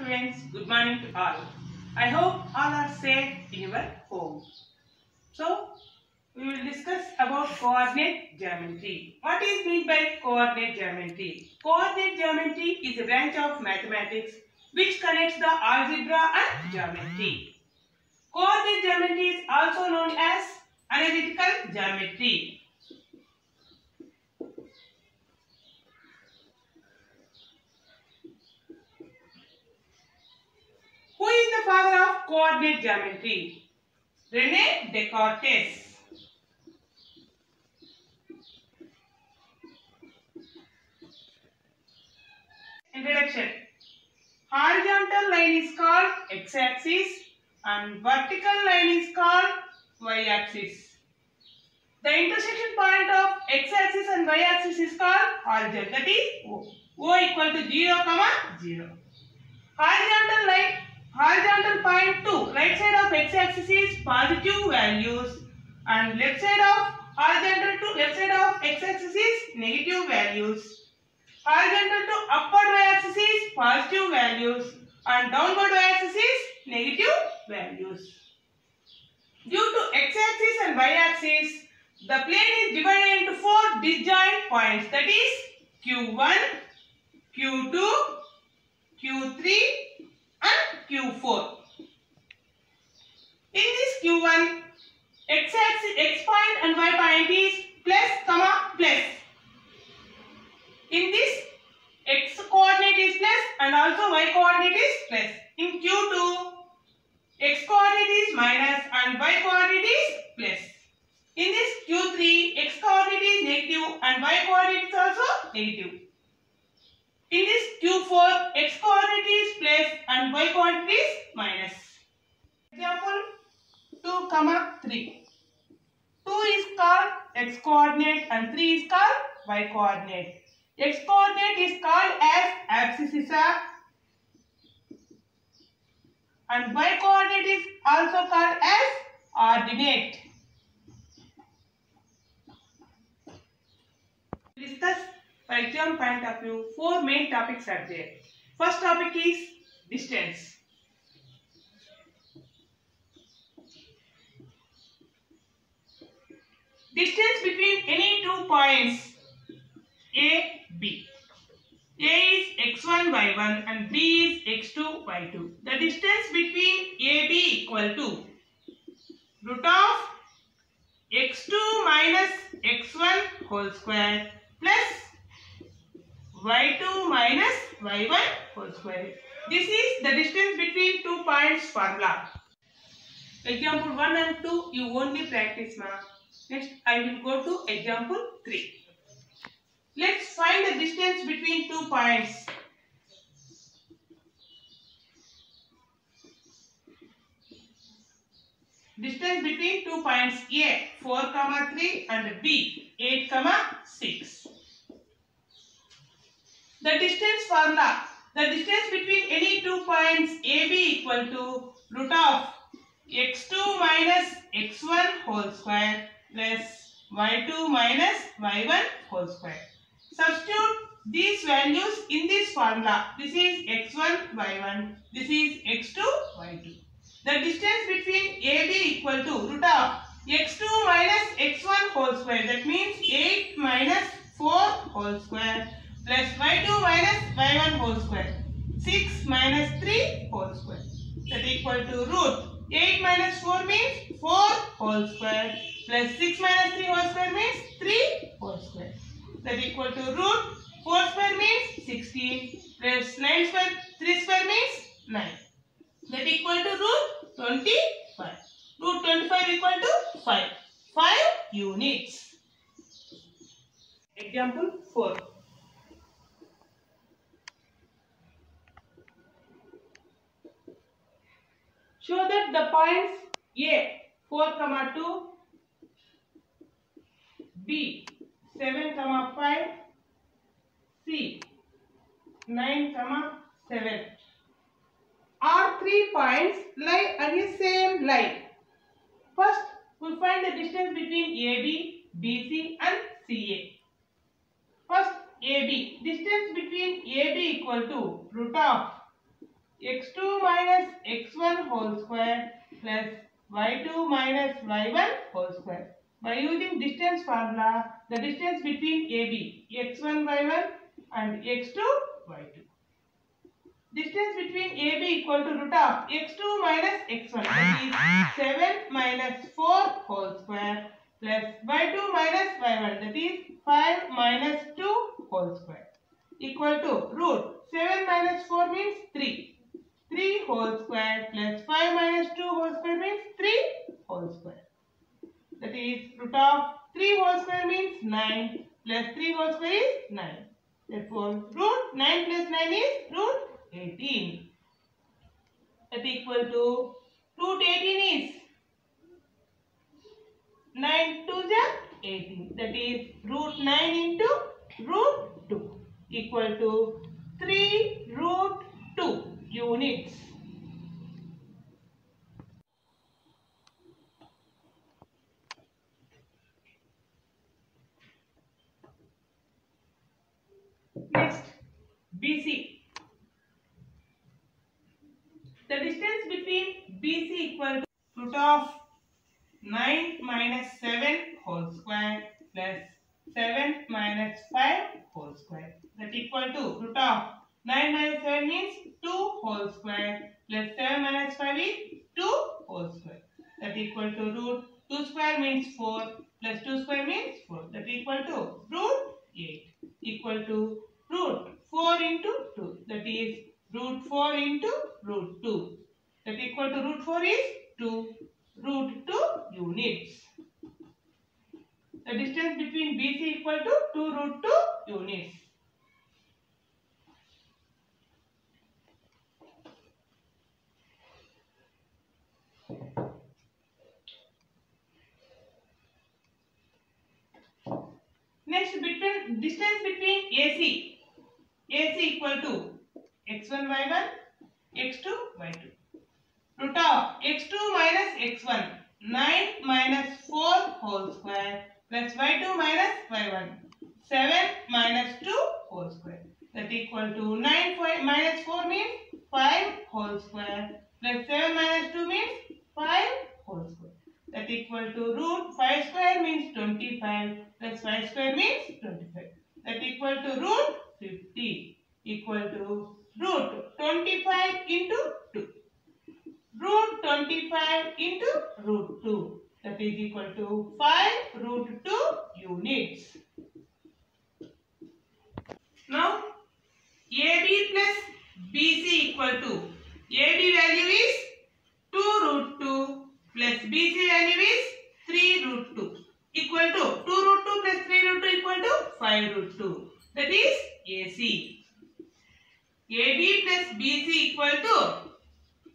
students, good morning to all. I hope all are safe in your home. So, we will discuss about coordinate geometry. What is meant by coordinate geometry? Coordinate geometry is a branch of mathematics which connects the algebra and geometry. Coordinate geometry is also known as analytical geometry. Who is the father of coordinate geometry? René Descartes. Introduction. Horizontal line is called x-axis and vertical line is called y-axis. The intersection point of x-axis and y-axis is called origin, that is O. O equal to 0, 0. Horizontal point to right side of x-axis is positive values and left side of horizontal to left side of x-axis is negative values. Horizontal to upward y-axis is positive values and downward y-axis is negative values. Due to x-axis and y-axis, the plane is divided into 4 disjoint points, that is Q1, Q2, Q3 and Q4. In this Q1, x-axis, x point and y point is plus, plus. In this, x coordinate is plus and also y coordinate is plus. In Q2, x coordinate is minus and y coordinate is plus. In this Q3, x coordinate is negative and y coordinate is also negative. In this Q4, x coordinate is plus and y coordinate is minus. Example 2, 3. 2 is called x coordinate and 3 is called y coordinate. X coordinate is called as abscissa and y coordinate is also called as ordinate. Discuss for exam point of view, 4 main topics are there. First topic is distance. Distance between any 2 points A, B. A is x1, y1 and B is x2, y2. The distance between AB equal to root of x2 minus x1 whole square plus y2 minus y1 whole square. This is the distance between 2 points formula. Example 1 and 2 you only practice now. Next I will go to example 3. Let's find the distance between 2 points. Distance between 2 points A 4, 3 and B 8, 6. The distance formula. The distance between any 2 points AB equal to root of x2 minus x1 whole square plus y2 minus y1 whole square. Substitute these values in this formula. This is x1, y1. This is x2, y2. The distance between AB equal to root of x2 minus x1 whole square. That means 8 minus 4 whole square plus y2 minus y1 whole square. 6 minus 3 whole square. That equal to root 8 minus 4 means 4 whole square plus 6 minus 3 whole square means 3 whole square. That equal to root 4 square means 16 plus 9 square 3 square means 9. That equal to root 25. Root 25 equal to 5. 5 units. Example 4. Show that the points A 4, 2, B 7, 5, C 9, 7 are 3 points lie on the same line. First, we find the distance between AB, BC and CA. First, AB. Distance between AB equal to root of x2 minus x1 whole square plus y2 minus y1 whole square. By using distance formula, the distance between AB, x1, y1 and x2, y2. Distance between AB equal to root of x2 minus x1, that is 7 minus 4 whole square plus y2 minus y1, that is 5 minus 2 whole square, equal to root 7 minus 4 means 3. 3 whole square plus 5 minus 2 whole square means 3 whole square. That is root of 3 whole square means 9 plus 3 whole square is 9. Therefore, root 9 plus 9 is root 18. That equal to root 18 is 9 to the 18. That is root 9 into root 2 equal to 3 root 2 units. Next, BC. The distance between BC equal to root of 9 minus 7 whole square plus 7 minus 5 whole square. That equal to root of 9 minus 7 means 2 whole square plus 7 minus 5 is 2 whole square. That equal to root 2 square means 4 plus 2 square means 4. That equal to root 8 equal to root 4 into 2. That is root 4 into root 2. That equal to root 4 is 2 root 2 units. The distance between BC equal to 2 root 2 units. Next, distance between AC. AC equal to x1 y1, x2 y2. Root of x2 minus x1, 9 minus 4 whole square plus y2 minus y1, 7 minus 2 whole square. That equal to 9 minus 4 means 5 whole square plus 7 minus 2 means 5 whole square. That equal to root 5 square means 25 plus 5 square means 25. That equal to root 50 equal to root 25 into 2. Root 25 into root 2. That is equal to 5 root 2 units. Now, AB plus BC equal to AB value is 2 root 2 plus BC value is 3 root 2 equal to 2 root 2 plus 3 root 2 equal to 5 root 2. That is AC. AB plus BC equal to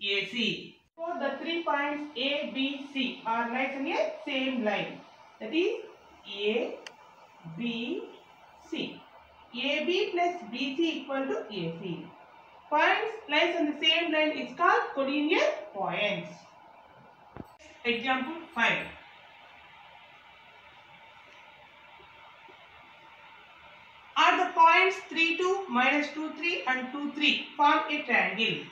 AC. So the 3 points A, B, C are lies on a same line. That is A, B, C. AB plus BC equal to AC. Points lies on the same line is called collinear points. Example 5. Are the points 3, 2, minus 2, 3 and 2, 3 form a triangle?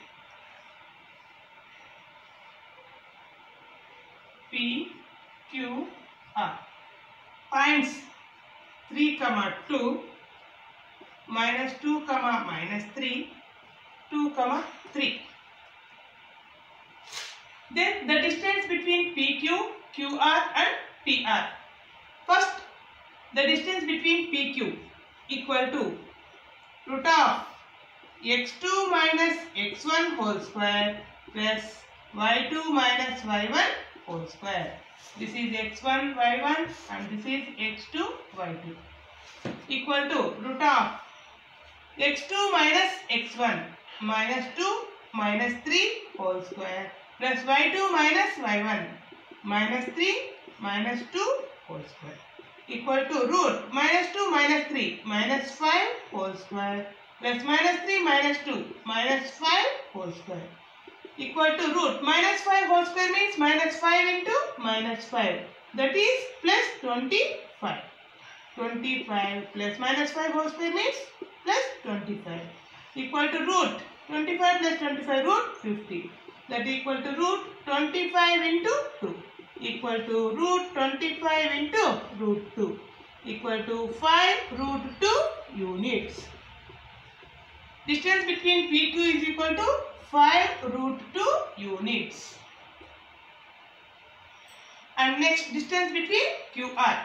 P, Q, R. Points 3, 2, minus 2, minus 3, 2, 3. Then the distance between PQ, QR and PR. First, the distance between PQ equal to root of x2 minus x1 whole square plus y2 minus y1 whole square. This is x1, y1 and this is x2, y2 equal to root of x2 minus x1 minus 2 minus 3 whole square plus y2 minus y1 minus 3 minus 2 whole square equal to root minus 2 minus 3 minus 5 whole square plus minus 3 minus 2 minus 5 whole square equal to root minus 5 whole square means minus 5 into minus 5, that is plus 25. 25 plus minus 5 whole square means plus 25 equal to root 25 plus 25 root 50. That equal to root 25 into 2 equal to root 25 into root 2 equal to 5 root 2 units. Distance between P2 is equal to 5 root 2 units. And next, distance between QR.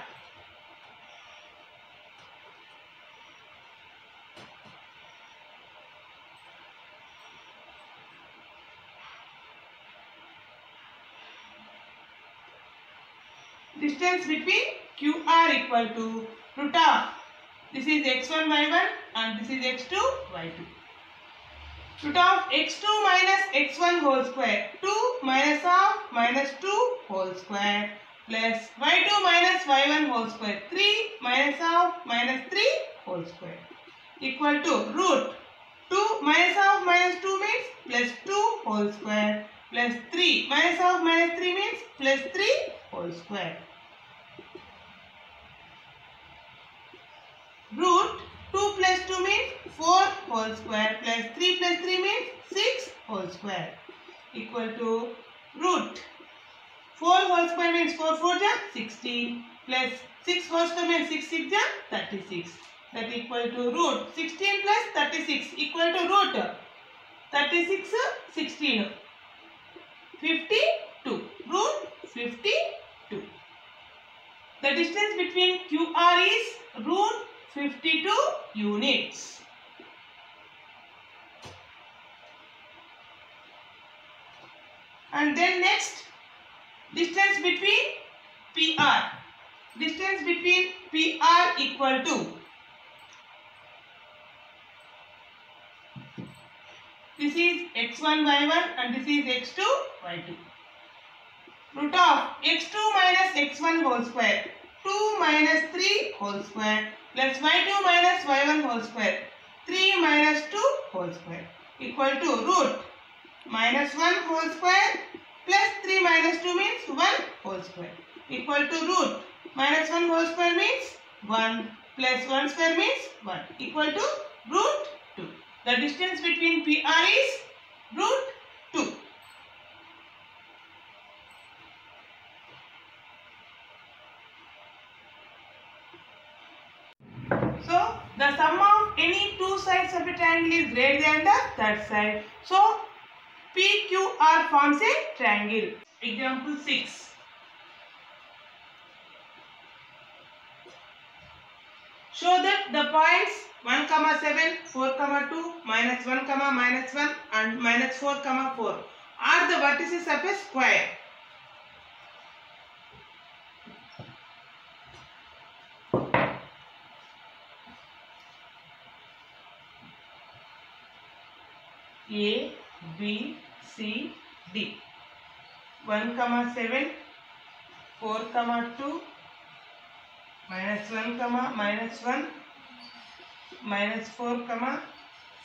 Distance between QR equal to root of, this is x1 y1 and this is x2 y2. Root of x2 minus x1 whole square, 2 minus of minus 2 whole square plus y2 minus y1 whole square, 3 minus of minus 3 whole square equal to root 2 minus of minus 2 means plus 2 whole square plus 3 minus of minus 3 means plus 3 whole square. Root 2 plus 2 means 4 whole square plus 3 plus 3 means 6 whole square equal to root 4 whole square means 4 4 ja 16 plus 6 whole square means 6 6 ja 36. That equal to root 16 plus 36 equal to root 36 16 52 root 52. The distance between QR is root 52 units. And then next, distance between PR. Distance between PR equal to, this is x1 y1 and this is x2 y2. Root of x2 minus x1 whole square, 2 minus 3 whole square plus y2 minus y1 whole square, 3 minus 2 whole square equal to root minus 1 whole square plus 3 minus 2 means 1 whole square equal to root minus 1 whole square means 1 plus 1 square means 1 equal to root 2. The distance between PR is root 2. So, the sum of any two sides of a triangle is greater than the third side. So, PQR forms a triangle. Example 6. Show that the points 1, 7, 4, 2, minus 1, minus 1 and minus 4, 4 are the vertices of a square. A, B, C, D. 1, 7, 4, 2, minus 1, minus 1, minus 4,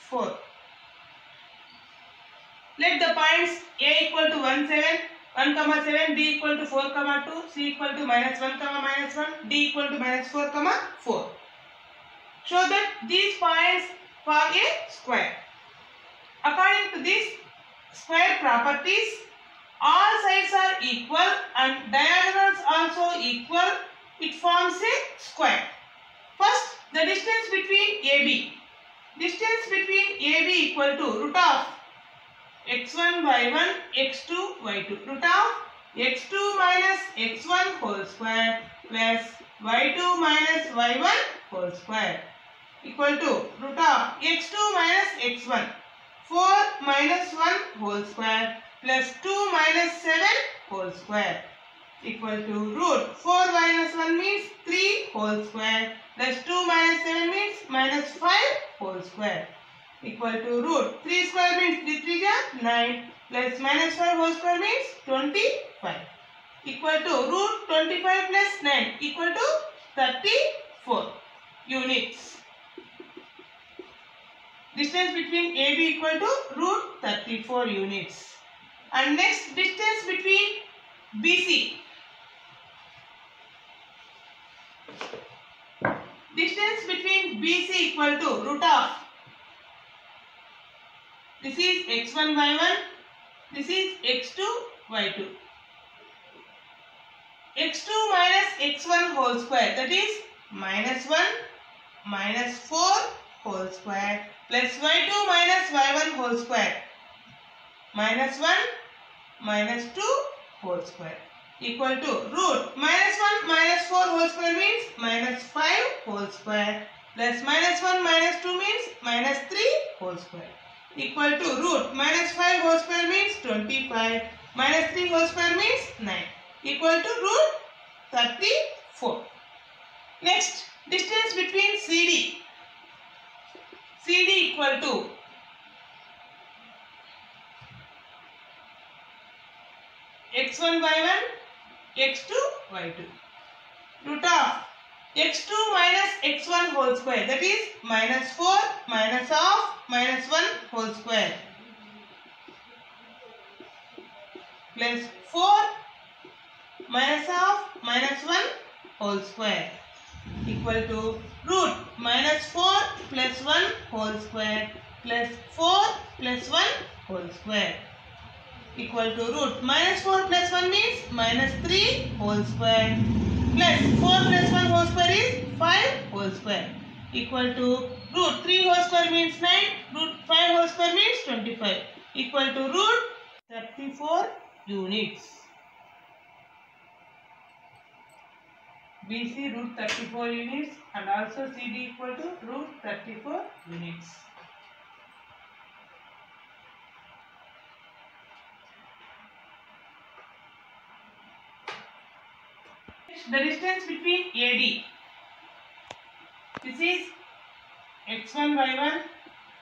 4. Let the points A equal to 1, 7, B equal to 4, 2, C equal to minus 1, minus 1, D equal to minus 4, 4. Show that these points form a square. According to these square properties, all sides are equal and diagonals also equal. It forms a square. First, the distance between AB. Distance between AB equal to root of x1 y1 x2 y2. Root of x2 minus x1 whole square plus y2 minus y1 whole square equal to root of x2 minus x1. 4 minus 1 whole square plus 2 minus 7 whole square equal to root 4 minus 1 means 3 whole square plus 2 minus 7 means minus 5 whole square equal to root 3 square means 3 3 ja 9 plus minus 5 whole square means 25 equal to root 25 plus 9 equal to 34 units. Distance between AB equal to root 34 units. And next, distance between BC. Distance between BC equal to root of, this This is x1 y1. This is x2 y2. x2 minus x1 whole square, that is minus 1 minus 4 whole square plus y2 minus y1 whole square minus 1 minus 2 whole square equal to root minus 1 minus 4 whole square means minus 5 whole square plus minus 1 minus 2 means minus 3 whole square equal to root minus 5 whole square means 25 minus 3 whole square means 9 equal to root 34. Next, distance between CD. CD equal to x1 y1 x2 y2 root of x2 minus x1 whole square, that is minus 4 minus of minus 1 whole square plus 4 minus of minus 1 whole square equal to root minus 4 plus 1 whole square plus 4 plus 1 whole square equal to root minus 4 plus 1 means minus 3 whole square plus 4 plus 1 whole square is 5 whole square equal to root 3 whole square means 9, root 5 whole square means 25 equal to root 34 units. BC root 34 units and also CD equal to root 34 units. The distance between AD. This is x1 y1.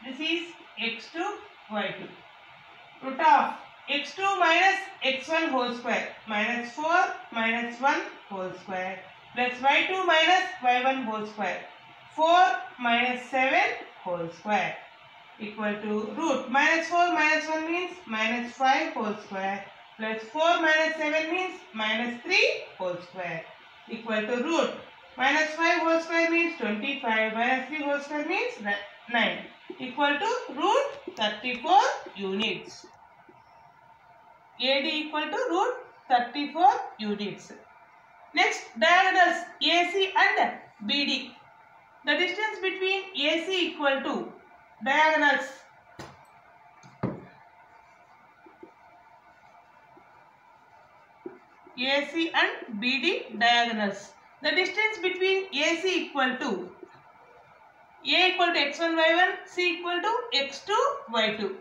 This is x2 y2. Root of x2 minus x1 whole square minus 4 minus 1 whole square plus y2 minus y1 whole square 4 minus 7 whole square equal to root minus 4 minus 1 means minus 5 whole square plus 4 minus 7 means minus 3 whole square equal to root minus 5 whole square means 25 minus 3 whole square means 9 equal to root 34 units. AD equal to root 34 units. Next, diagonals AC and BD. The distance between AC equal to diagonals AC and BD diagonals. The distance between AC equal to A equal to x1 y1, C equal to x2 y2.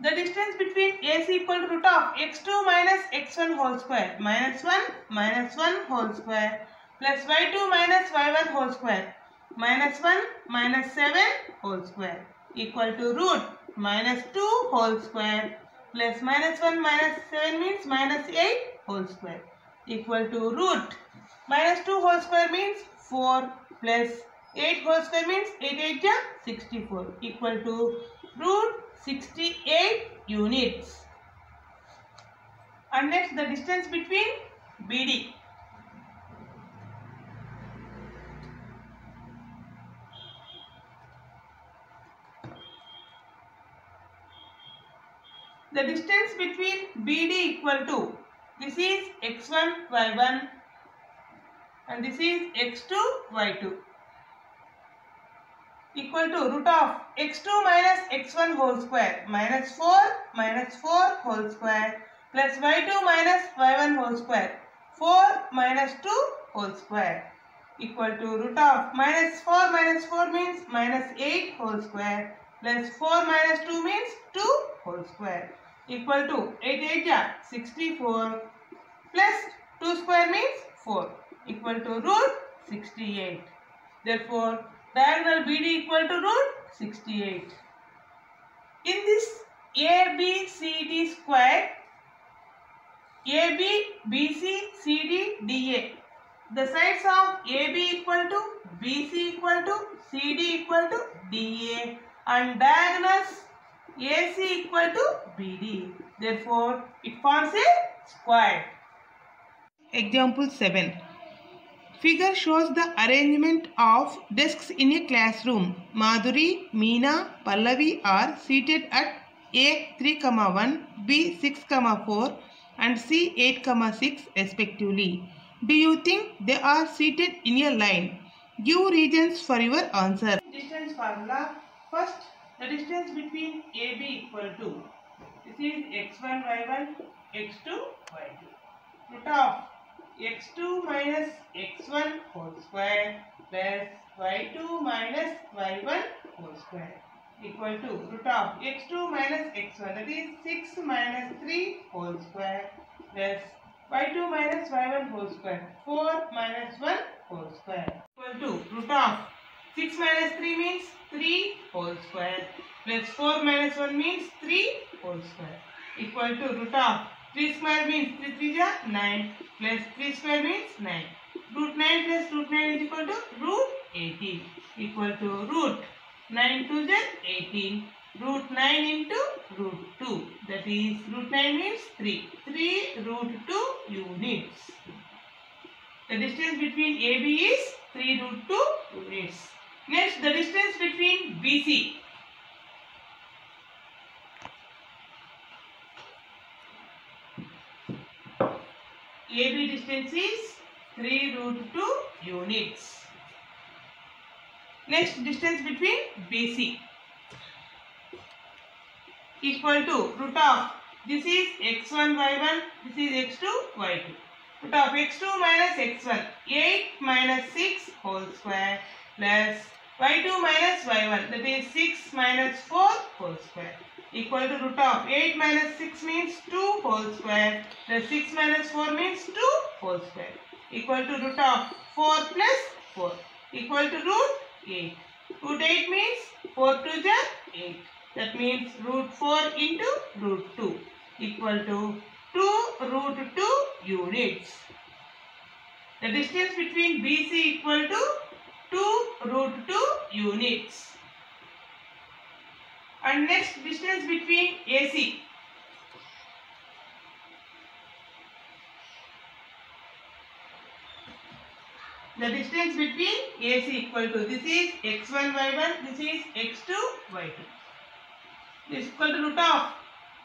The distance between AC equal to root of x2 minus x1 whole square minus 1 whole square plus y2 minus y1 whole square minus 1 minus 7 whole square equal to root minus 2 whole square plus minus 1 minus 7 means minus 8 whole square equal to root minus 2 whole square means 4 plus 8 whole square means 8 8 is 64 equal to root 68 units. And next, the distance between BD. The distance between BD equal to, this is x1 y1 and this is x2 y2 equal to root of x2 minus x1 whole square minus 4 whole square plus y2 minus y1 whole square 4 minus 2 whole square equal to root of minus 4 means minus 8 whole square plus 4 minus 2 means 2 whole square equal to 8 8 is 64 plus 2 square means 4 equal to root 68. Therefore, diagonal BD equal to root 68. In this ABCD square, AB, BC, CD, DA, the sides of AB equal to BC equal to CD equal to DA and diagonals AC equal to BD. Therefore, it forms a square. Example 7. Figure shows the arrangement of desks in a classroom. Madhuri, Meena, Pallavi are seated at A 3,1, B 6,4 and C 8,6 respectively. Do you think they are seated in a line? Give reasons for your answer. Distance formula. First, the distance between AB equal to, this is x1, y1, x2, y2. Root of x2 minus x1 whole square plus y2 minus y1 whole square equal to root of x2 minus x1, that is 6 minus 3 whole square plus y2 minus y1 whole square, 4 minus 1 whole square equal to root of 6 minus 3 means 3 whole square plus 4 minus 1 means 3 whole square equal to root of 3 square means 3 3 ja 9 plus 3 square means 9. Root 9 plus root 9 is equal to root 18 equal to root 9 2 ja 18. Root 9 into root 2, that is root 9 means 3. 3 root 2 units. The distance between AB is 3 root 2 units. Next, the distance between BC. AB distance is 3 root 2 units. Next, distance between BC equal to root of, this is x1 y1, this is x2 y2. Root of x2 minus x1, 8 minus 6 whole square plus y2 minus y1, that is 6 minus 4 whole square equal to root of 8 minus 6 means 2 whole square plus 6 minus 4 means 2 whole square equal to root of 4 plus 4 equal to root 8. Root 8 means 4 2 ja 8. That means root 4 into root 2 equal to 2 root 2 units. The distance between BC equal to 2 root 2 units. And next, distance between AC. The distance between AC equal to, this is x1 y1, this is x2 y2. This is equal to root of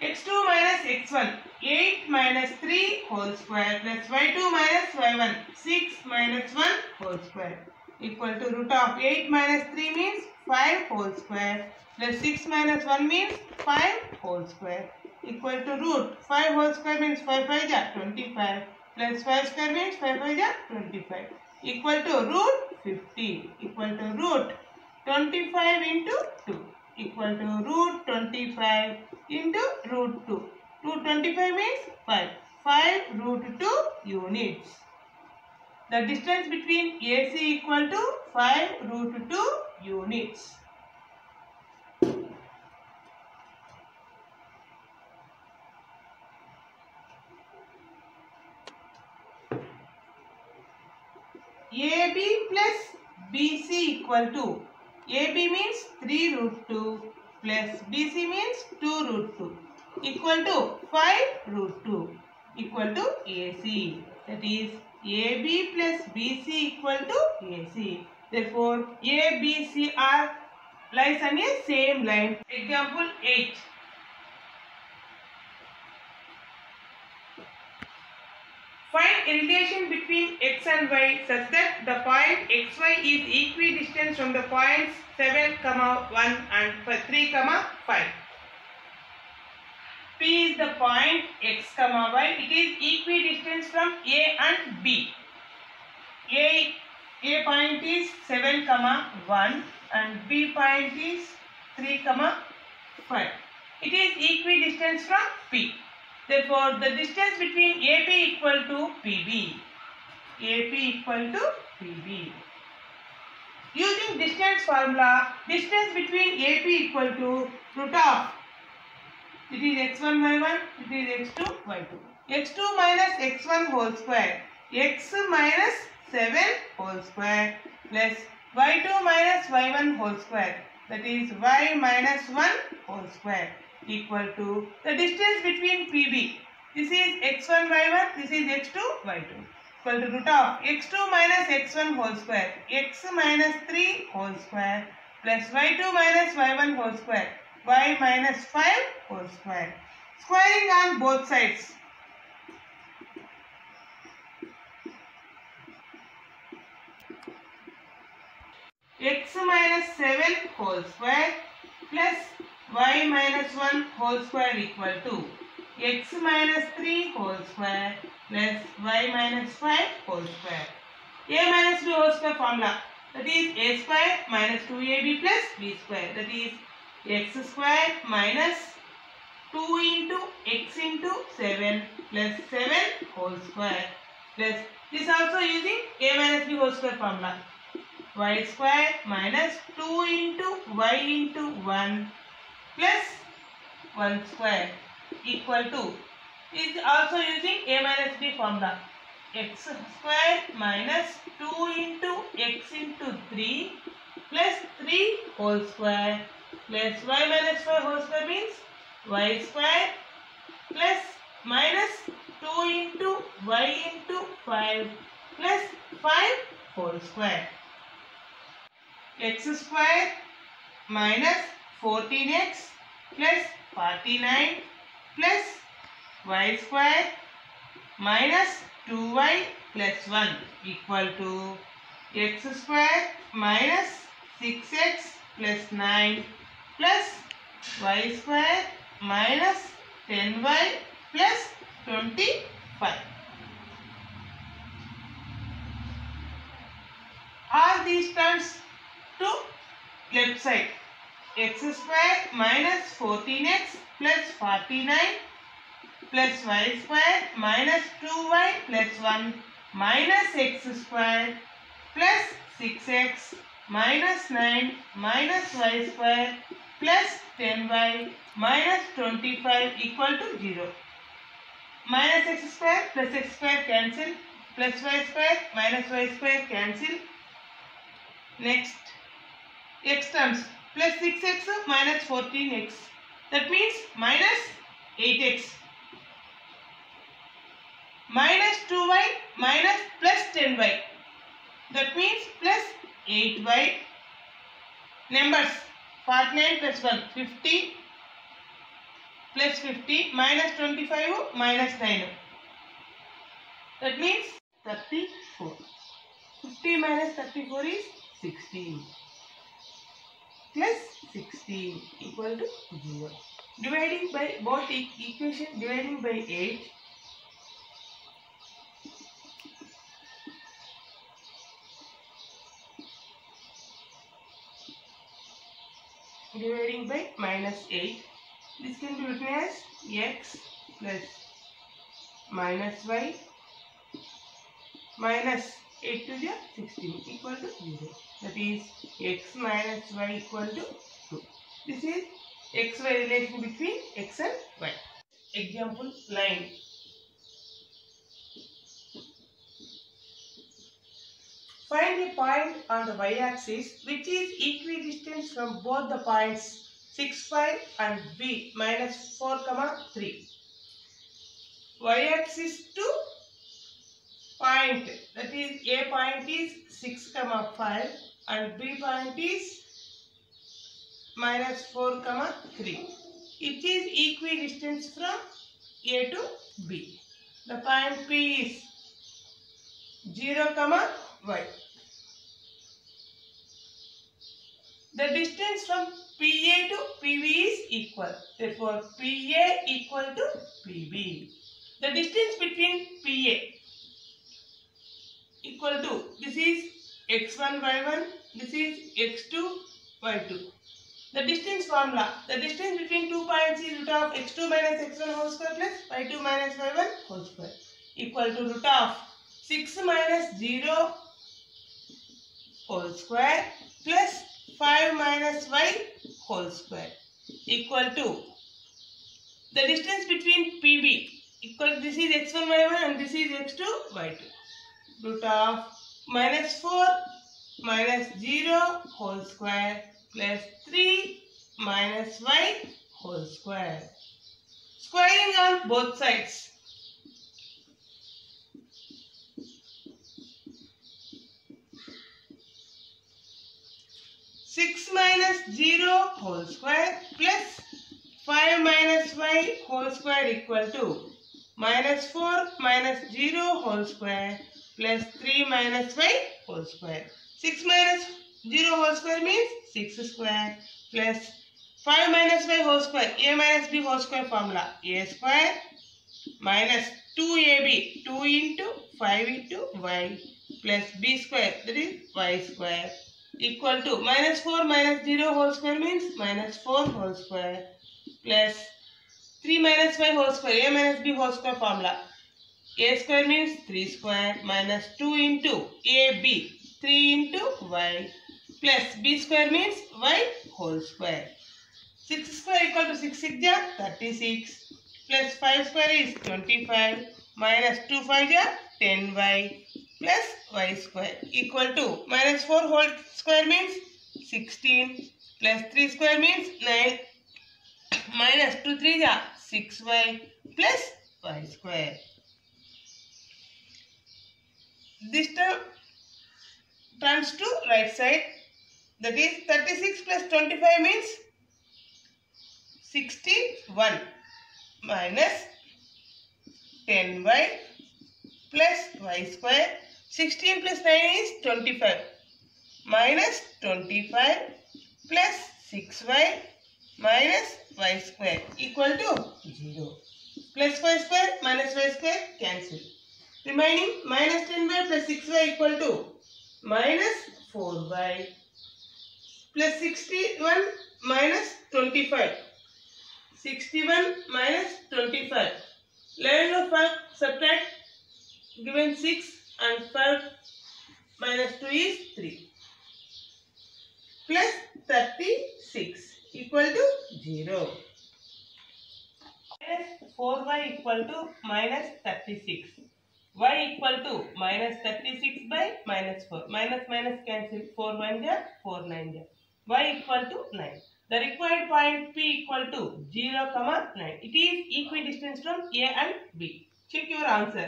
x2 minus x1, 8 minus 3 whole square plus y2 minus y1, 6 minus 1 whole square equal to root of 8 minus 3 means 5 whole square plus 6 minus 1 means 5 whole square equal to root 5 whole square means 5 5 ja 25 plus 5 square means 5 5 ja 25 equal to root 50 equal to root 25 into 2 equal to root 25 into root 2. Root 25 means 5. 5 root 2 units. The distance between AC equal to 5 root 2 units. AB plus BC equal to, AB means 3 root 2 plus BC means 2 root 2 equal to 5 root 2 equal to AC. That is AB plus BC equal to AC. Therefore, A, B, C are lies on a same line. Example 8. Find a relation between x and y such that the point xy is equidistant from the points 7, 1 and 3, 5. P is the point x, y. It is equidistant from A and B. A point is 7, 1 and B point is 3, 5. It is equidistant from P. Therefore, the distance between AP equal to PB. AP equal to PB. Using distance formula, distance between AP equal to root of, it is x1 y1, it is x2 y2. x2 minus x1 whole square, x minus 7 whole square plus y2 minus y1 whole square, that is y minus 1 whole square equal to the distance between PB. This is x1 y1, this is x2 y2. equal to root of x2 minus x1 whole square, x minus 3 whole square plus y2 minus y1 whole square, y minus 5 whole square. Squaring on both sides. X minus 7 whole square plus y minus 1 whole square equal to x minus 3 whole square plus y minus 5 whole square. A minus b whole square formula, that is a square minus 2ab plus b square, that is x square minus 2 into x into 7 plus 7 whole square plus this also using a minus b whole square formula, y square minus 2 into y into 1 plus 1 square equal to is also using a minus b formula, x square minus 2 into x into 3 plus 3 whole square plus y minus 5 whole square means y square plus minus 2 into y into 5 plus 5 whole square. X square minus 14x plus 49 plus y square minus 2y plus 1 equal to x square minus 6x plus 9 plus y square minus 10y plus 25. All these terms to left side. X square minus 14x plus 49 plus y square minus 2y plus 1 minus x square plus 6x minus 9 minus y square plus 10y minus 25 equal to 0. Minus x square cancel plus y square minus y square cancel. Next x terms plus 6x minus 14x, that means minus 8x minus 2y minus plus 10y, that means plus 8y. Numbers 49 plus 1 50 plus 50 minus 25 minus 9, that means 34. 50 minus 34 is 16 plus 16 equal to 0. Dividing by both equation, dividing by 8. Dividing by minus 8. This can be written as x plus minus y minus 8 to the 16 equal to 0. That is x minus y equal to 2. This is xy relation between x and y. Example 9. Find a point on the y-axis which is equidistant from both the points 6, 5 and b minus 4, 3. Y-axis to point, that is a point is 6, 5 and b point is minus 4, 3. It is equidistant from a to b. The point p is 0, y. The distance from PA to PB is equal. Therefore, PA equal to PB. The distance between PA equal to, this is x1, y1, this is x2, y2. The distance formula, the distance between 2 points is root of x2 minus x1 whole square plus y2 minus y1 whole square equal to root of 6 minus 0 whole square plus 5 minus y whole square equal to the distance between PB equal to, this is x1 y1 and this is x2 y2, root of minus 4 minus 0 whole square plus 3 minus y whole square. Squaring on both sides. 6 minus 0 whole square plus 5 minus y whole square equal to minus 4 minus 0 whole square plus 3 minus y whole square. 6 minus 0 whole square means 6 square plus 5 minus y whole square, a minus b whole square formula, a square minus 2ab, 2 into 5 into y plus b square, that is y square, equal to minus 4 minus 0 whole square means minus 4 whole square plus 3 minus y whole square, a minus b whole square formula, a square means 3 square minus 2 into ab, 3 into y plus b square means y whole square. 6 square equal to 6 6 ja 36 plus 5 square is 25 minus 2 5 ja 10y plus y square equal to minus 4 whole square means 16 plus 3 square means 9 minus 2 3 ja 6y plus y square. This term turns to right side, that is 36 plus 25 means 61 minus 10y plus y square. 16 plus 9 is 25 minus 25 plus 6y minus y square equal to 0. Plus y square minus y square cancel. Remaining minus 10y plus 6y equal to minus 4y plus 61 minus 25. 61 minus 25. 11 of 5 subtract, given 6 and 5 minus 2 is 3. Plus 36 equal to 0. Minus 4y equal to minus 36. Y equal to minus 36 by minus 4. Minus minus cancel. 4 1 ja, 4 9 ja. Y equal to 9. The required point P equal to 0, 9. It is equidistant from A and B. Check your answer.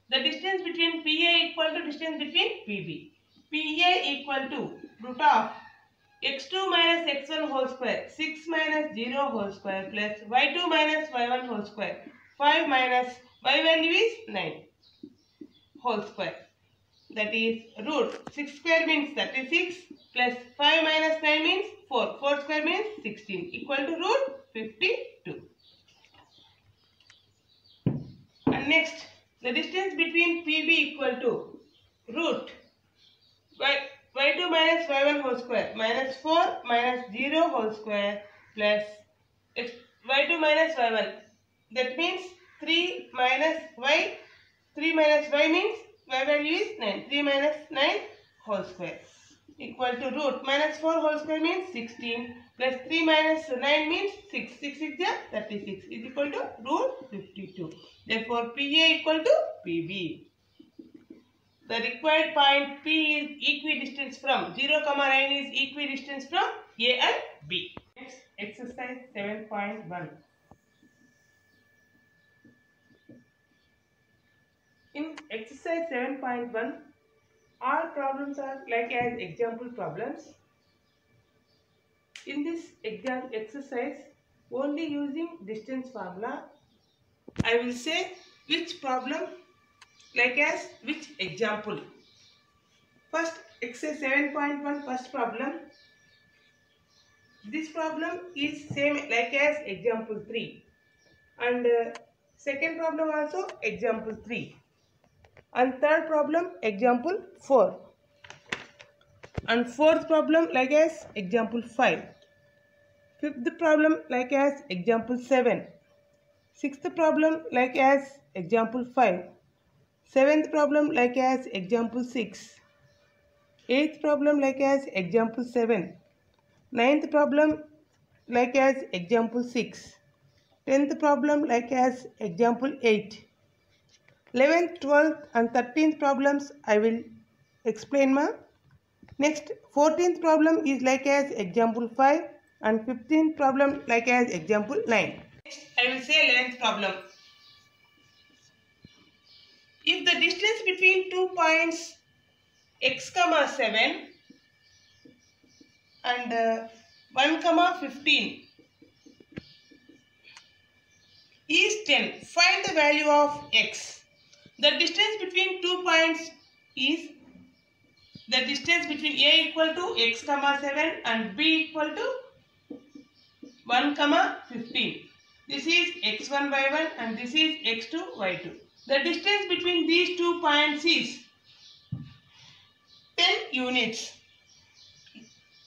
The distance between PA equal to distance between PB. PA equal to root of x2 minus x1 whole square, 6 minus 0 whole square plus y2 minus y1 whole square. 5 minus y value is 9 whole square. That is root 6 square means 36 plus 5 minus 9 means 4. 4 square means 16 equal to root 52. And next, the distance between PB equal to root y2 minus y1 whole square minus 4 minus 0 whole square plus y2 minus y1. That means 3 minus y. 3 minus y means y value is 9. 3 minus 9 whole square equal to root minus 4 whole square means 16 plus 3 minus 9 means 6. 6 6 ja 36 is equal to root 52. Therefore, PA equal to PB. The required point P is equidistant from 0, 9 is equidistant from A and B. Next, exercise 7.1. In exercise 7.1, all problems are like as example problems. In this exercise, only using distance formula, I will say which problem like as which example. First, exercise 7.1 first problem. This problem is same like as example 3. And second problem also example 3. And third problem example 4. And fourth problem like as example 5. Fifth problem like as example 7. Sixth problem like as example 5. Seventh problem like as example 6. Eighth problem like as example 7. Ninth problem like as example 6. 10th problem like as example 8. 11th, 12th and 13th problems I will explain ma. Next, 14th problem is like as example 5 and 15th problem like as example 9. Next, I will say 11th problem. If the distance between 2 points x, 7 and 1 comma 15 is 10. Find the value of x. The distance between 2 points is the distance between a equal to x comma 7 and b equal to 1 comma 15. This is x1 y1 and this is x2 y2. The distance between these 2 points is 10 units.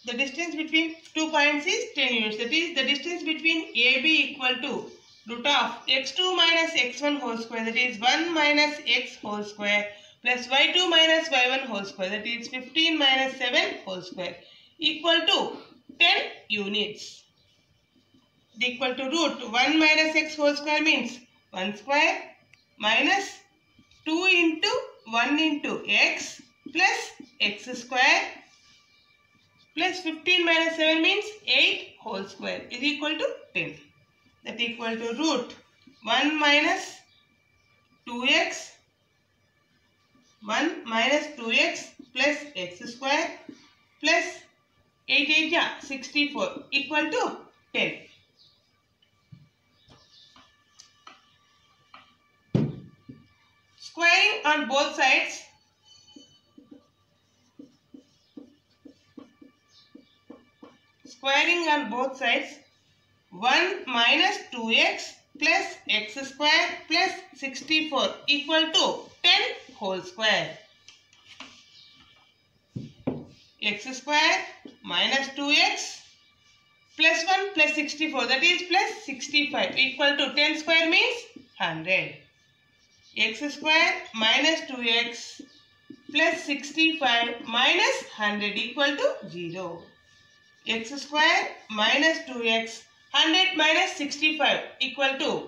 The distance between 2 points is 10 units. That is, the distance between AB equal to root of x2 minus x1 whole square, that is 1 minus x whole square, plus y2 minus y1 whole square, that is 15 minus 7 whole square, equal to 10 units. Equal to root 1 minus x whole square means 1 square minus 2 into 1 into x plus x square plus 15 minus 7 means 8 whole square is equal to 10. That equal to root 1 minus 2x 1 minus 2x plus x square plus 8 8 64 equal to 10. Squaring on both sides. Squaring on both sides. 1 minus 2x plus x square plus 64 equal to 10 whole square. X square minus 2x plus 1 plus 64, that is plus 65 equal to 10 square means 100. X square minus 2x plus 65 minus 100 equal to 0. X square minus 2x 100 minus 65 equal to,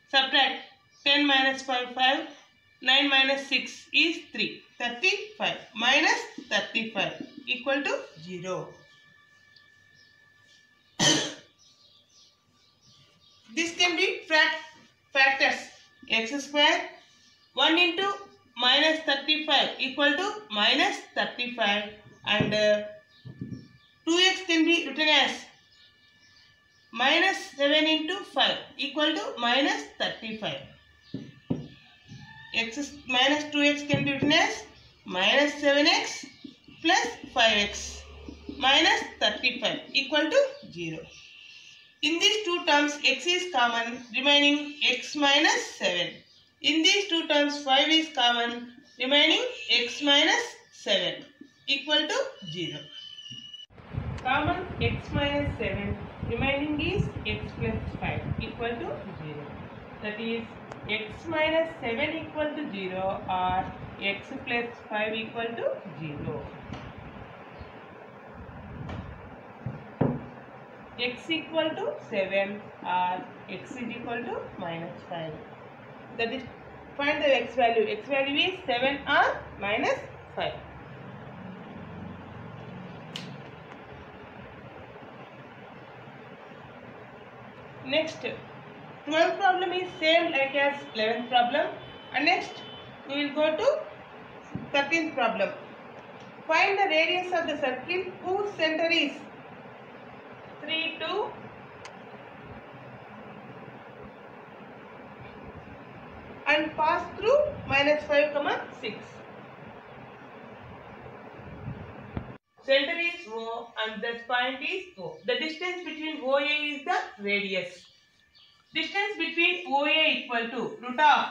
subtract 10 minus 5 5, 9 minus 6 is 3, 35 minus 35 equal to 0. This can be factors. X square 1 into minus 35 equal to minus 35 and 2x can be written as minus 7 into 5 equal to minus 35. X minus 2x can be written as minus 7x plus 5x minus 35 equal to 0. In these two terms, x is common, remaining x minus 7. In these two terms, 5 is common, remaining x minus 7 equal to 0. Common x minus 7, remaining is x plus 5 equal to 0. That is, x minus 7 equal to 0 or x plus 5 equal to 0. X equal to 7 or x is equal to minus 5. That is, find the x value. X value is 7 or minus 5. Next, 12th problem is same like as 11th problem. And next, we will go to 13th problem. Find the radius of the circle whose center is 3, 2, and pass through minus 5, 6. Center is O and the point is O. The distance between OA is the radius. Distance between OA equal to root of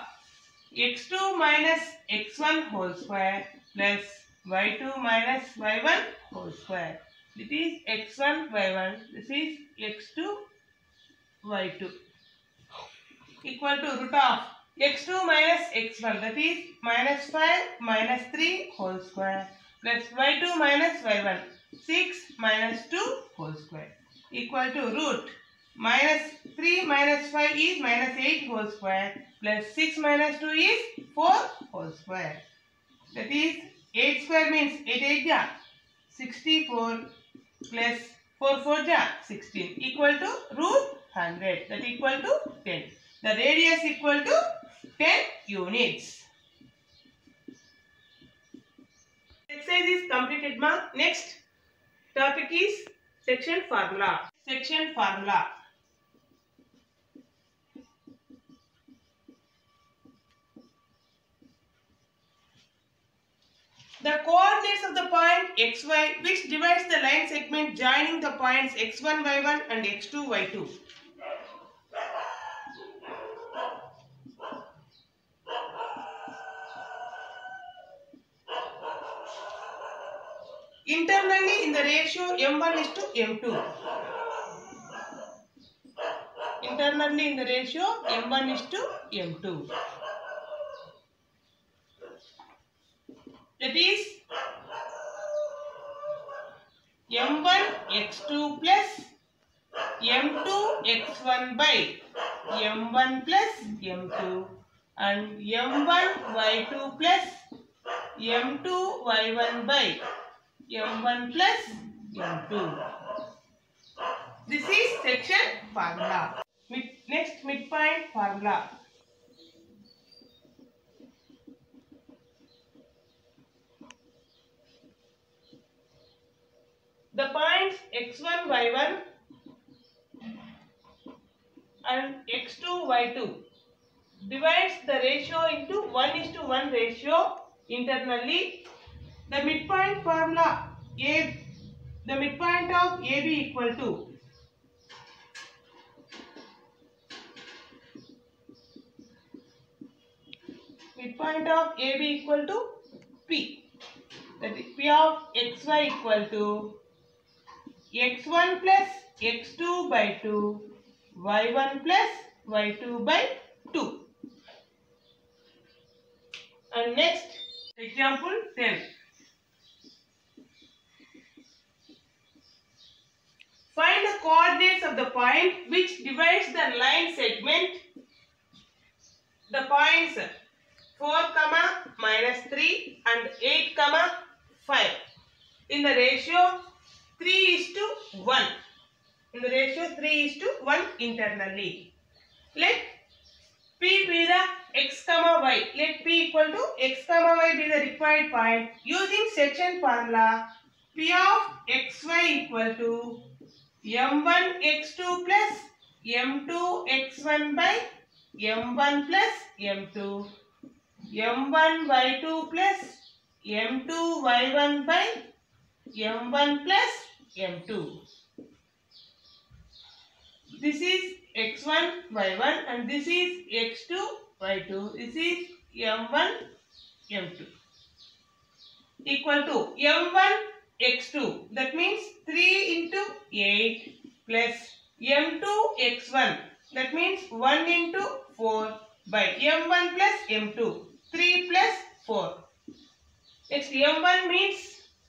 x2 minus x1 whole square plus y2 minus y1 whole square. This is x1 y1. This is x2 y2 equal to root of x2 minus x1, that is minus 5 minus 3 whole square plus y2 minus y1, 6 minus 2 whole square equal to root minus 3 minus 5 is minus 8 whole square plus 6 minus 2 is 4 whole square. That is 8 square means 8 8 64 plus 4 4 16 equal to root 100, that equal to 10. The radius equal to 10 units. Let's exercise is completed, ma. Next topic is section formula. Section formula. The coordinates of the point xy which divides the line segment joining the points x1, y1 and x2, y2. Internally in the ratio m1 is to m2. Internally in the ratio m1 is to m2. That is m1 x2 plus m2 x1 by m1 plus m2 and m1 y2 plus m2 y1 by m1 plus m2. This is section formula. Next midpoint formula. The points x1, y1 and x2, y2 divides the ratio into 1:1 ratio internally. The midpoint formula the midpoint of AB equal to midpoint of AB equal to P. That is P of xy equal to x1 plus x2 by 2 y1 plus y2 by 2. And next example 10. Find the coordinates of the point which divides the line segment. The points 4, -3 and 8, 5 in the ratio 3:1. In the ratio 3:1 internally. Let P be the x, y. Let P equal to x, y be the required point. Using section formula, P of xy equal to m1 x2 plus m2 x1 by m1 plus m2, m1 y2 plus m2 y1 by m1 plus m2. This is x1 y1 and this is x2 y2. This is m1 m2 equal to m1 x2. That means 3 into 8 plus m2 x1. That means 1 into 4 by m1 plus m2. 3 plus 4. Next m1 means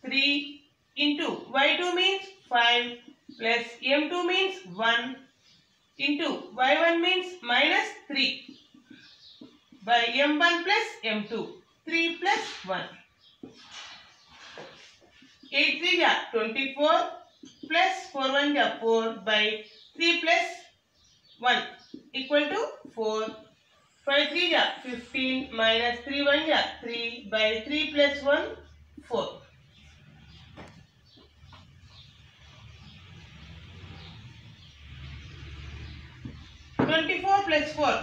3 into y2 means 5 plus m2 means 1 into y1 means -3 by m1 plus m2. 3 plus 1. 8 3 are 24 plus 4 1 are 4 by 3 plus 1 equal to 4. 5 3 are 15 minus 3 1 are 3 by 3 plus 1 4. 24 plus 4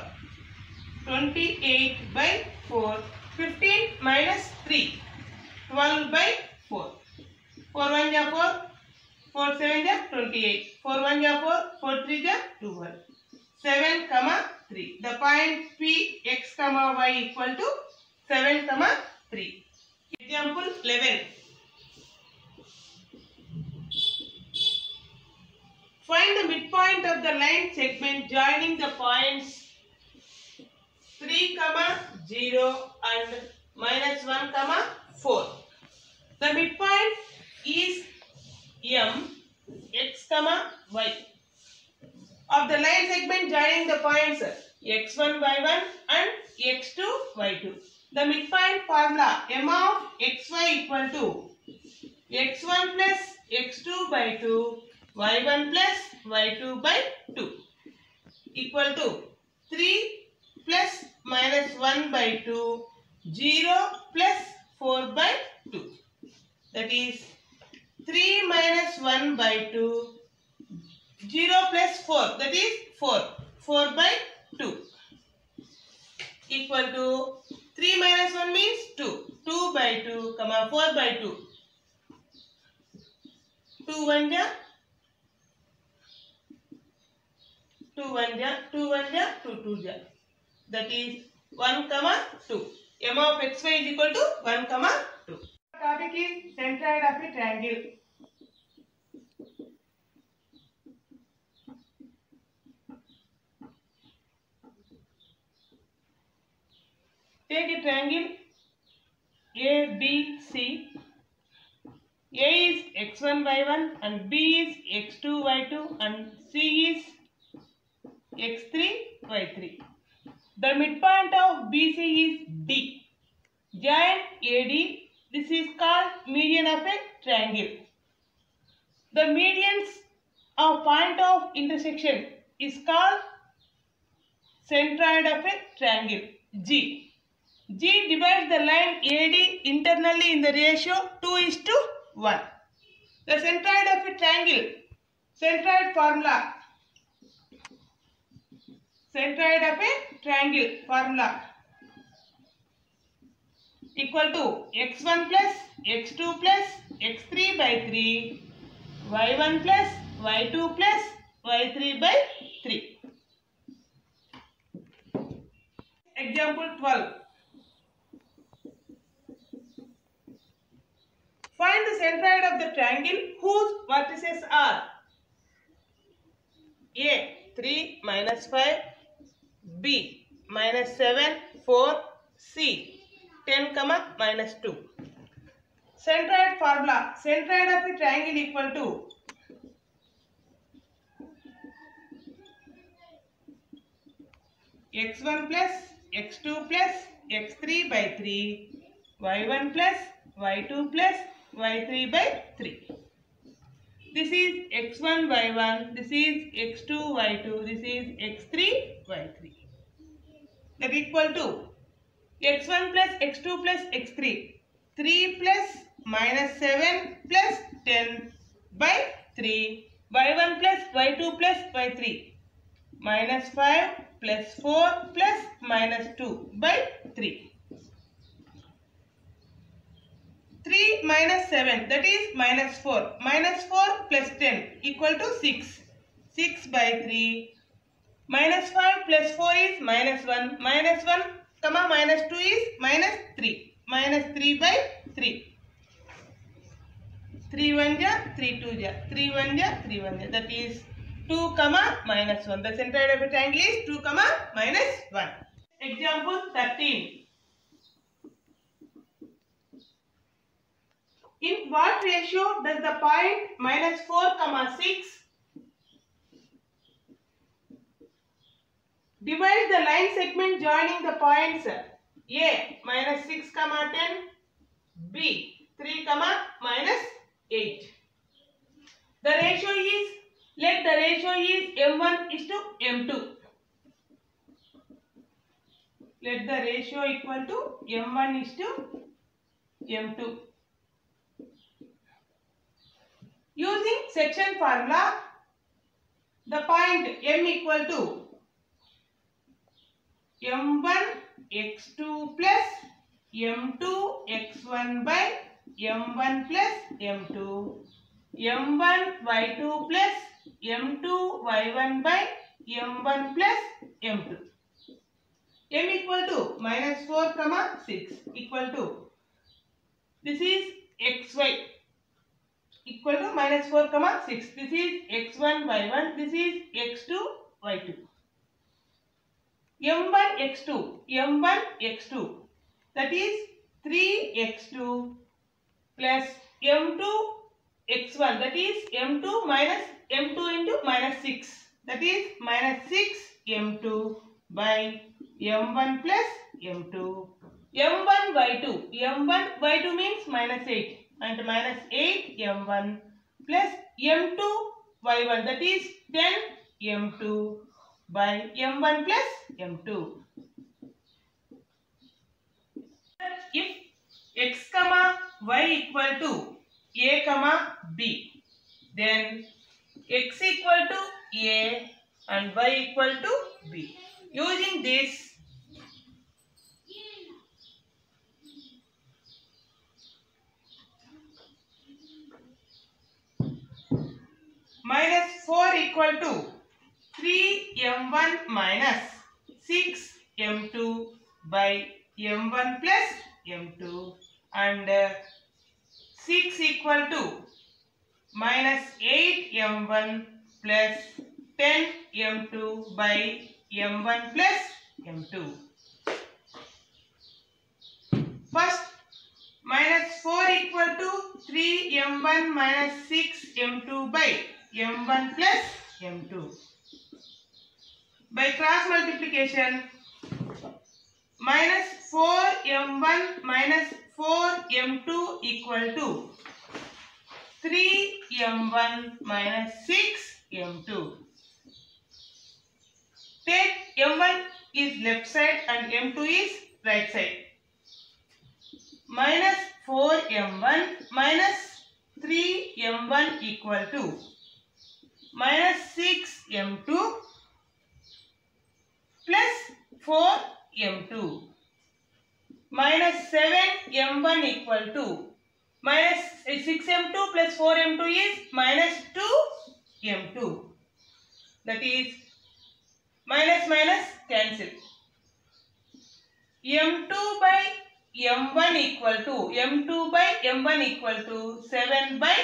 28 by 4. 15 minus 3 12 by 4. 4 1 are 4. 4 7 are 28. 4 1 are 4. 4 3 are 12. 7, 3. The point P x, y equal to 7, 3. Example 11. Find the midpoint of the line segment joining the points 3, 0 and -1, 4. The midpoint is M x, y of the line segment joining the points x1, y1 and x2, y2. The midpoint formula M of xy equal to x1 plus x2 by 2 y1 plus y2 by 2 equal to 3 plus -1 by 2 0 plus 4 by 2. that is 3 minus 1 by 2, 0 plus 4, that is 4, 4 by 2 equal to 3 minus 1 means 2, 2 by 2, comma 4 by 2, 2 1 ja, 2 1 ja, 2 1 ja, 2 2 ja, that is 1 comma 2. M of xy is equal to 1 comma 2. Topic is centroid of a triangle. Take a triangle A, B, C. A is x1, y1 and B is x2, y2 and C is x3, y3. The midpoint of BC is D. Join AD. This is called median of a triangle. The medians of point of intersection is called centroid of a triangle G. G divides the line AD internally in the ratio 2:1. The centroid of a triangle, centroid formula, centroid of a triangle formula equal to x1 plus x2 plus x3 by 3, y1 plus y2 plus y3 by 3. Example 12. Find the centroid of the triangle whose vertices are A 3 minus 5, B minus 7, 4, C 10, minus 2. Centroid formula. Centroid of a triangle equal to x1 plus x2 plus x3 by 3, y1 plus y2 plus y3 by 3. This is x1 y1, this is x2 y2, this is x3 y3. That equal to x1 plus x2 plus x3, 3 plus minus 7 plus 10 by 3, y1 plus y2 plus y3, minus 5 plus 4 plus minus 2 by 3. 3 minus 7, that is minus 4. Minus 4 plus 10 equal to 6. 6 by 3. Minus 5 plus 4 is minus 1. Minus 1, minus 2 is minus 3. Minus 3 by 3. 3 1 ja, 3 2 ja. 3 1 ja, 3 1 ja. That is 2, minus 1. The centroid of a triangle is 2, minus 1. Example 13. In what ratio does the point minus 4, 6 divide the line segment joining the points A minus 6, 10, B 3, minus 8. The ratio is, let the ratio is M1 is to M2. Let the ratio equal to M1 is to M2. Using section formula, the point M equal to M1 x2 plus M2 x1 by M1 plus M2, M1 y2 plus M2 y1 by M1 plus M2. M equal to minus 4, 6 equal to, this is xy equal to minus 4, 6. This is x1 y1. This is x2 y2. M1 x2. M1 x2. That is 3x2 plus M2 x1. That is M2 minus M2 into minus 6. That is minus 6 M2 by M1 plus M2. M1 y2. M1 y2 means minus 8. And minus 8 M1 plus M2 y1, that is 10 M2 by M1 plus M2. If x, y equal to A comma B. Then x equal to A and y equal to B. Using this, minus 4 equal to 3m1 minus 6m2 by m1 plus m2, and 6 equal to minus 8m1 plus 10m2 by m1 plus m2. First, minus 4 equal to 3m1 minus 6m2 by m1 plus m2. By cross multiplication, minus 4m1 minus 4m2 equal to 3m1 minus 6m2. Take m1 is left side and m2 is right side. Minus 4m1 minus 3m1 equal to minus 6m2 plus 4m2. Minus 7m1 equal to minus 6m2 plus 4m2 is minus 2m2. That is minus minus cancel. m2 by m1 equal to m2 by m1 equal to 7 by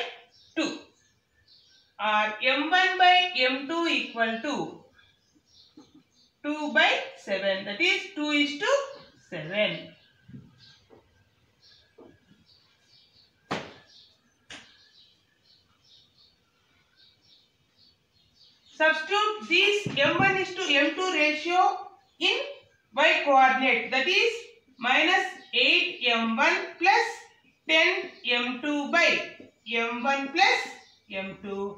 2, or m1 by m2 equal to 2 by 7. That is 2 is to 7. Substitute this m1 is to m2 ratio in y coordinate, that is minus 8m1 plus 10m2 by m1 plus m2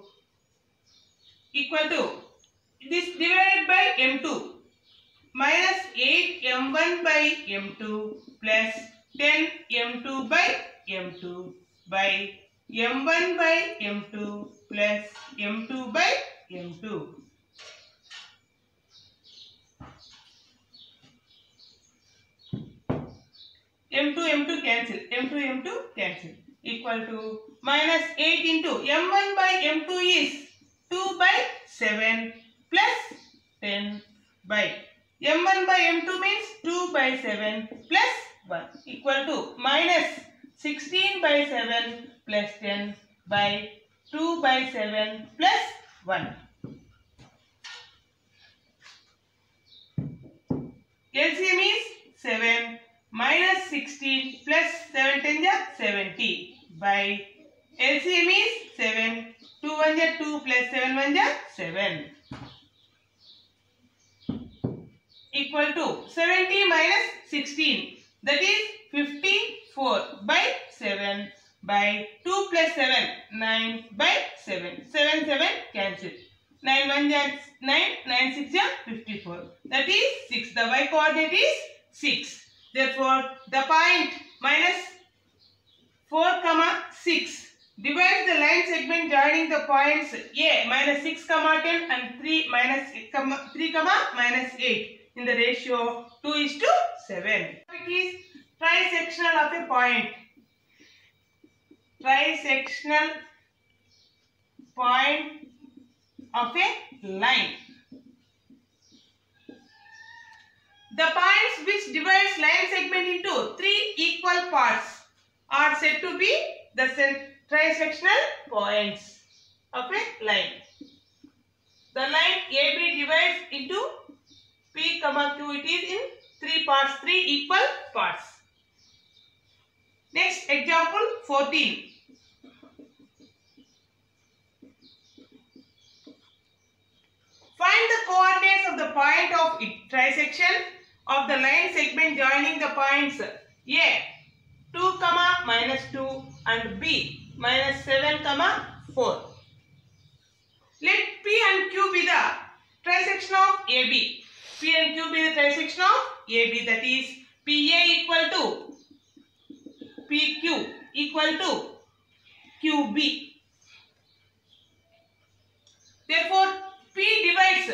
equal to this divided by m2, minus 8m1 by m2 plus 10m2 by m2 by m1 by m2 plus m2 by m2. m2 cancel, m2 cancel, equal to minus 8 into m1 by m2 is 2 by 7 plus 10 by m1 by m2 means 2 by 7 plus 1 equal to minus 16 by 7 plus 10 by 2 by 7 plus 1. LCM is 7 minus 16 plus 7 10 is 70 by LCM is 7, 2 1 is 2 plus 7 1 is 7 equal to 70 minus 16, that is 54 by 7 by 2 plus 7, 9 by 7, 7 7 cancel, 9 1 is 9, 9 6 is 54, that is 6. The y coordinate is 6. Therefore, the point minus 4 comma 6 divides the line segment joining the points A minus 6 comma 10 and 3 minus 3 comma minus 8 in the ratio 2 is to 7. It is trisectional of a point. Trisectional point of a line. The points which divides line segment into 3 equal parts are said to be the trisectional points of a line. The line AB divides into P comma Q. It is in 3 parts, 3 equal parts. Next example 14. Find the coordinates of the point of trisection of the line segment joining the points A 2 comma minus 2 and B minus 7 comma 4. Let P and Q be the trisection of AB. P and Q be the trisection of AB, that is PA equal to PQ equal to QB. Therefore, P divides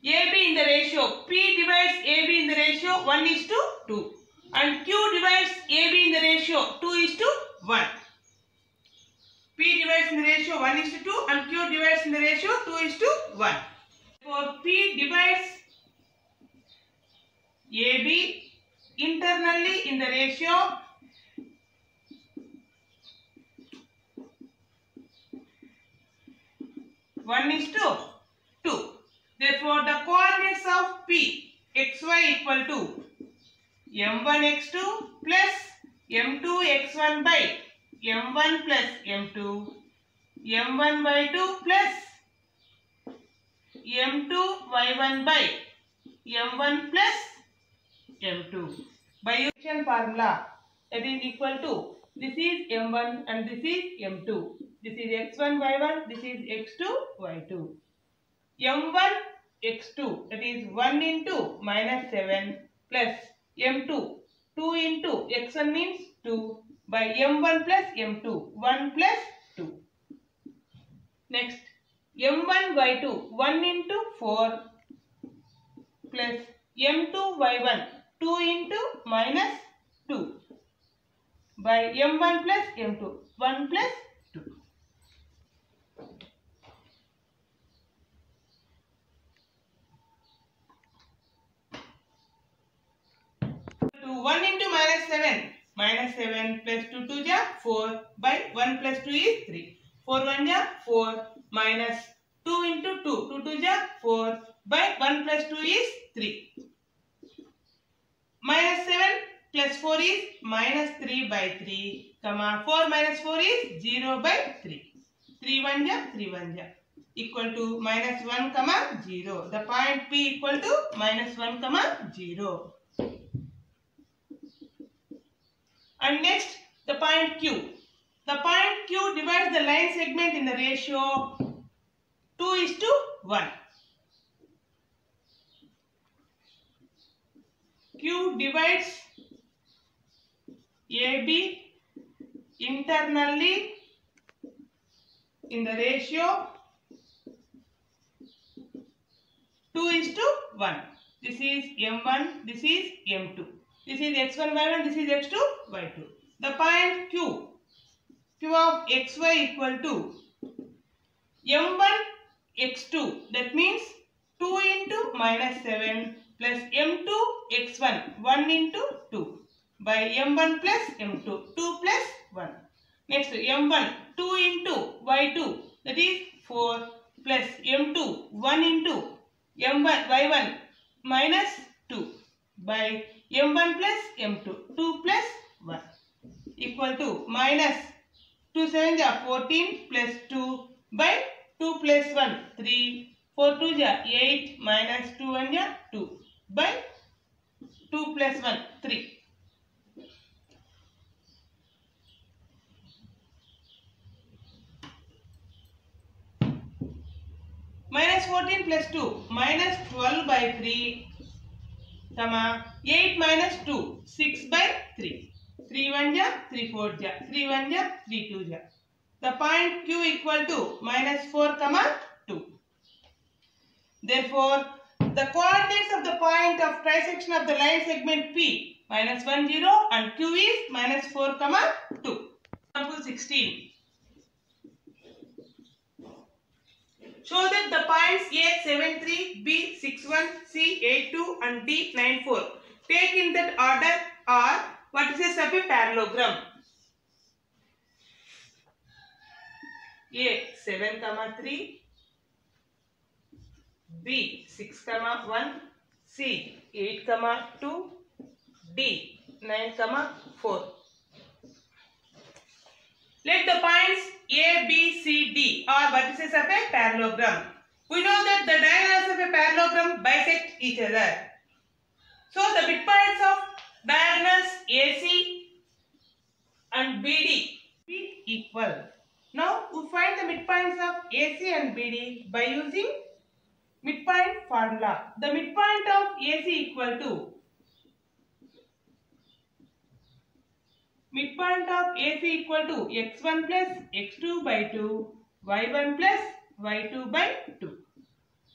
AB in the ratio. P divides AB in the ratio 1:2. And Q divides AB in the ratio 2:1. P divides in the ratio 1:2 and Q divides in the ratio 2:1. Therefore, P divides AB internally in the ratio 1:2. Therefore, the coordinates of P xy equal to m1x2 plus m2x1 by m1 plus m2, m1y2 plus m2y1 by m1 plus m2. By using formula, that is equal to, this is m1 and this is m2. This is x1 y1, this is x2 y2. m1 x2, that is 1 into minus 7 plus m2, 2 into x1 means 2 by m1 plus m2, 1 plus 2. Next, m1 y2, 1 into 4 plus m2 y1, 2 into minus 2 by m1 plus m2, 1 plus 2. 1 into minus 7 plus 2 2 ja 4 by 1 plus 2 is 3. 4 1 ja 4 minus 2 into 2, 2 2 ja 4 by 1 plus 2 is 3. Minus 7 plus 4 is minus 3 by 3, 4 minus 4 is 0 by 3. 3 1 ja 3 1 ja equal to minus 1 0. The point P equal to minus 1 0. And next, the point Q. The point Q divides the line segment in the ratio 2:1. Q divides AB internally in the ratio 2:1. This is M1, this is M2. This is x1, y1, this is x2, y2. The point Q of xy equal to m1 x2. That means 2 into minus 7 plus m2 x1, 1 into 2 by m1 plus m2, 2 plus 1. Next, m1, 2 into y2, that is 4 plus m2, 1 into m1, y1 minus 2 by m1 plus m2, 2 plus 1 equal to minus 2 7 ja 14 plus 2 by 2 plus 1 3, 4 2 ja 8 minus 2 1 ja 2 by 2 plus 1 3. Minus 14 plus 2 minus 12 by 3, 8 minus 2, 6 by 3. 3 1 ja 3 4 ja 3 1 ja 3 2 ja. The point Q equal to minus 4 2. Therefore, the coordinates of the point of trisection of the line segment P minus 1 0 and Q is minus 4 2. Example 16. Show that the points A 7 3, B 6 1, C 8 2 and D 9 4 take in that order are vertices of a parallelogram. A 7 3, B 6 1, C 8 2, D 9 4. Let the points A, B, C, D are vertices of a parallelogram. We know that the diagonals of a parallelogram bisect each other. So the midpoints of diagonals AC and BD be equal. Now we find the midpoints of AC and BD by using midpoint formula. The midpoint of AC equal to midpoint of AC equal to x1 plus x2 by 2, y1 plus y2 by 2.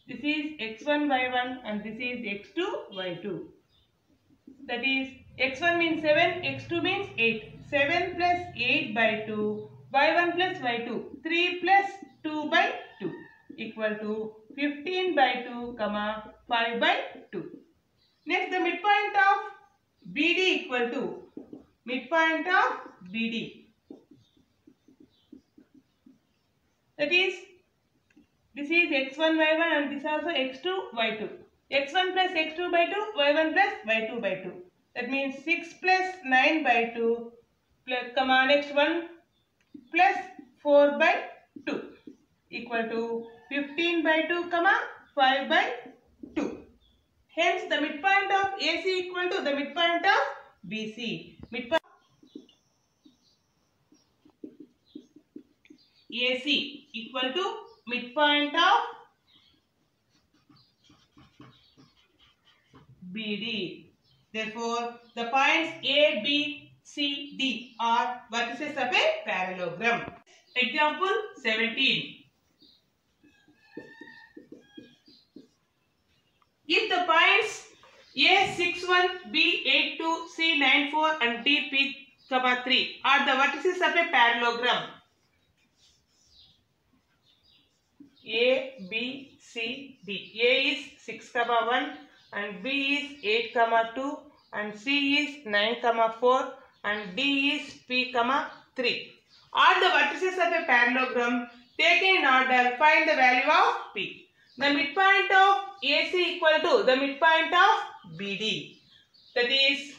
This is x1 y1 and this is x2 y2. That is x1 means 7, x2 means 8. 7 plus 8 by 2, y1 plus y2, 3 plus 2 by 2 equal to 15 by 2, 5 by 2. Next, the midpoint of BD equal to midpoint of BD. That is, this is x1 y1 and this also x2 y2. x1 plus x2 by 2, y1 plus y2 by 2. That means 6 plus 9 by 2 plus next 1 plus 4 by 2 equal to 15 by 2, 5 by 2. Hence, the midpoint of AC equal to the midpoint of BC. Midpoint AC equal to midpoint of BD. Therefore, the points A, B, C, D are vertices of a parallelogram. Example 17. If the points A 61, B 82, C 94 and D P, 3 are the vertices of a parallelogram, A, B, C, D. A is 6, 1 and B is 8, 2 and C is 9, 4 and D is P, 3. Are the vertices of a parallelogram taken in order, find the value of P. The midpoint of AC equal to the midpoint of BD. That is,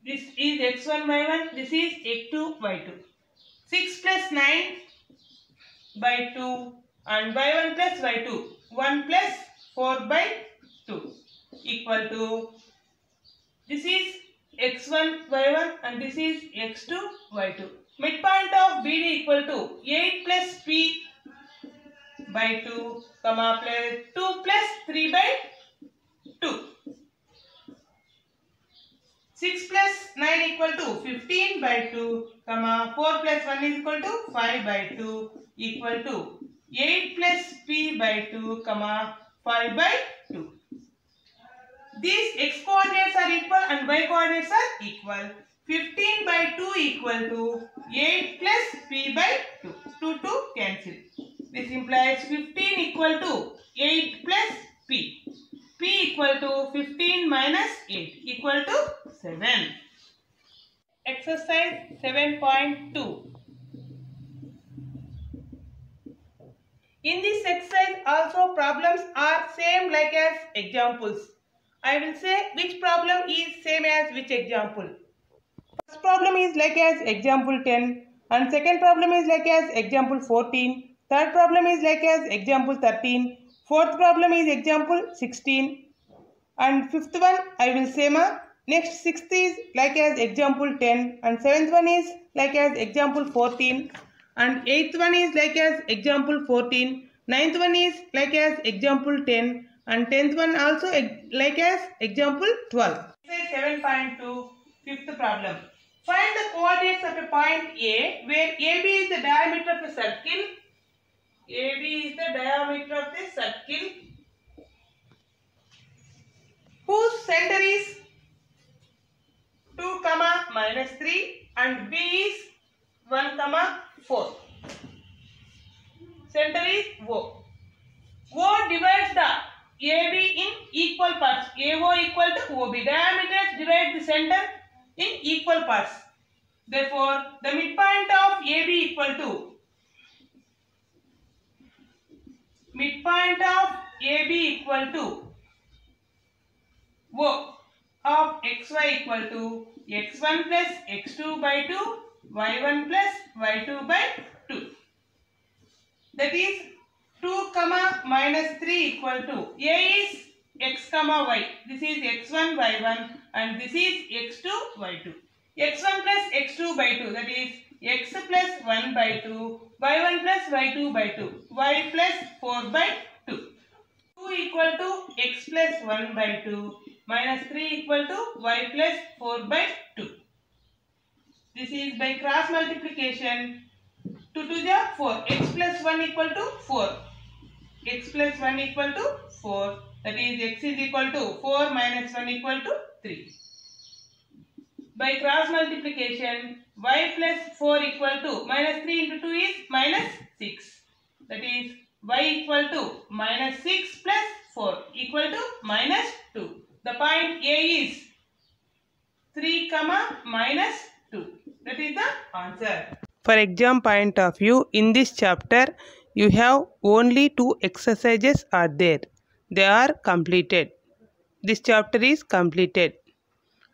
this is x1 y1, this is x2 y2. 6 plus 9 by 2 and y1 plus y2. 1 plus 4 by 2 equal to, this is x1 y1 and this is x2 y2. Midpoint of BD equal to 8 plus P by 2, plus 2 plus 3 by 2. 6 plus 9 equal to 15 by 2, 4 plus 1 is equal to 5 by 2 equal to 8 plus P by 2, 5 by 2. These x coordinates are equal and y coordinates are equal. 15 by 2 equal to 8 plus P by 2. 2 to cancel. This implies 15 equal to 8 plus P. P equal to 15 minus 8 equal to 7. Exercise 7.2. In this exercise also problems are same like as examples. I will say which problem is same as which example. First problem is like as example 10 and second problem is like as example 14. Third problem is like as example 13. Fourth problem is example 16. And fifth one I will say next sixth is like as example 10. And seventh one is like as example 14. And eighth one is like as example 14. Ninth one is like as example 10. And 10th one also like as example 12. Exercise 7.2, fifth problem. Find the coordinates of a point A where AB is the diameter of a circle. AB is the diameter of a circle whose center is 2, minus 3 and B is 1, 4. Center is O. O divides the AB in equal parts. AO equal to OB. Diameters divide the center in equal parts. Therefore, the midpoint of AB equal to midpoint of AB equal to O of xy equal to x1 plus x2 by 2, y1 plus y2 by 2. That is 2, minus 3 equal to A is x, y. This is x1, y1 and this is x2, y2. x1 plus x2 by 2, that is x plus 1 by 2, y1 plus y2 by 2, y plus 4 by 2. 2 equal to x plus 1 by 2 minus 3 equal to y plus 4 by 2. This is by cross multiplication. 2 to the 4. X plus 1 equal to 4. X plus 1 equal to 4. That is x is equal to 4 minus 1 equal to 3. By cross multiplication, y plus 4 equal to minus 3 into 2 is minus 6. That is y equal to minus 6 plus 4 equal to minus 2. The point A is 3, minus 2. That is the answer. For exam point of view, in this chapter, you have only 2 exercises are there. They are completed. This chapter is completed.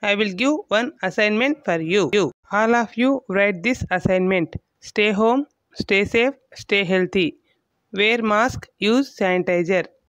I will give one assignment for you. All of you write this assignment. Stay home, stay safe, stay healthy. Wear mask, use sanitizer.